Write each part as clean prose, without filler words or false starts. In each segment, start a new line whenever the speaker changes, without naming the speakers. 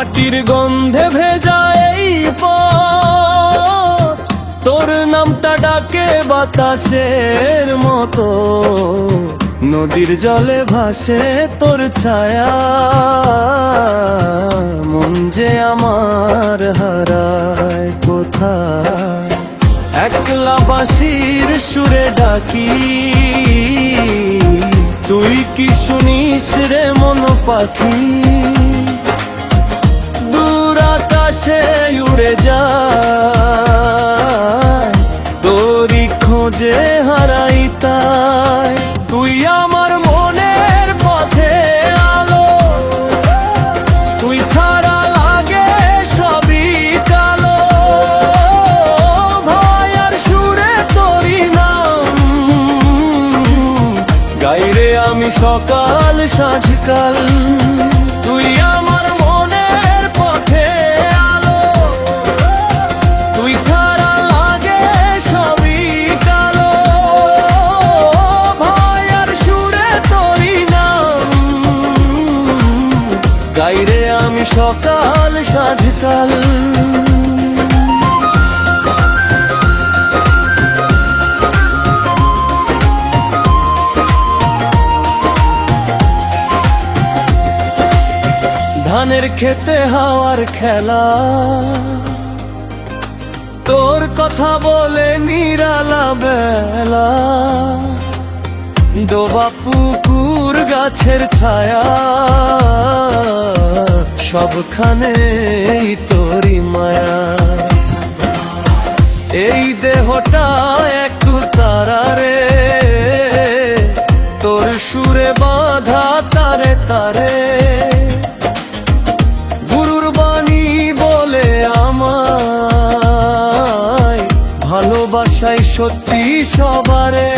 মাটির গন্ধে ভেজা এই পথ, তোর নামটা ডাকে বাতাসের মতো। নদীর জলে ভাসে তোর ছায়া, মন যে আমার হারায় কোথায়। একলা বাঁশির সুরে ডাকি, তুই কি শুনিস রে মন পাখি? দূর আকাশে উড়ে যায়, তোরই খোঁজে হারাই তাই। তুই আমার মনের পথে আলো, তুই ছাড়া লাগে সবই কালো। ভয় আর সুরে তোরই নাম গাইরে আমি সকাল সাঁঝকাল। তুই আমার মনের পথে আলো, তুই ছাড়া লাগে সবই কালো। ভয় আর সুরে তোরই নাম গাইরে আমি সকাল সাঁঝকাল। ধানের খেতে হাওয়ার খেলা, তোর কথা বলে নিরালা বেলা। ডোবা পুকুর গাছের ছায়া, সবখানে তোরই মায়া। এই দেহটা একটু তারা রে, তোর সুরে বাঁধা তারে তারে। গুরুর বাণী বলে আমায়, ভালোবাসাই সত্যি সবারে।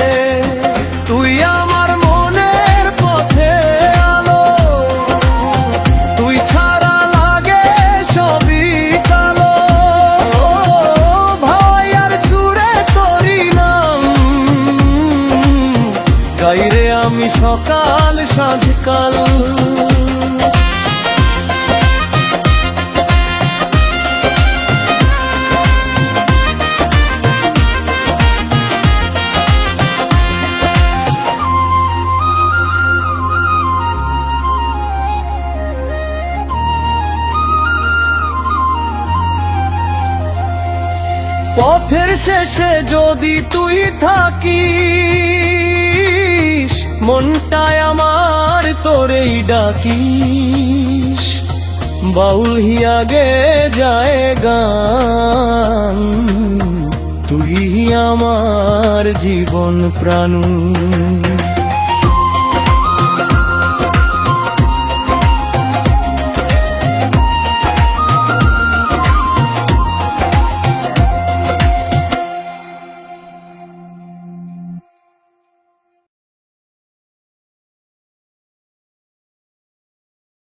তুই আমার মনের পথে আলো, তুই ছাড়া লাগে সবই কালো। ভয় আর সুরে তোরই নাম গাইরে আমি সকাল সাঁঝকাল। পথের শেষে যদি তুই থাকিস, মনটায় আমার তোরেই ডাকিস। বাউল হিয়া গে যায় গান, তুই আমার জীবন প্রাণ।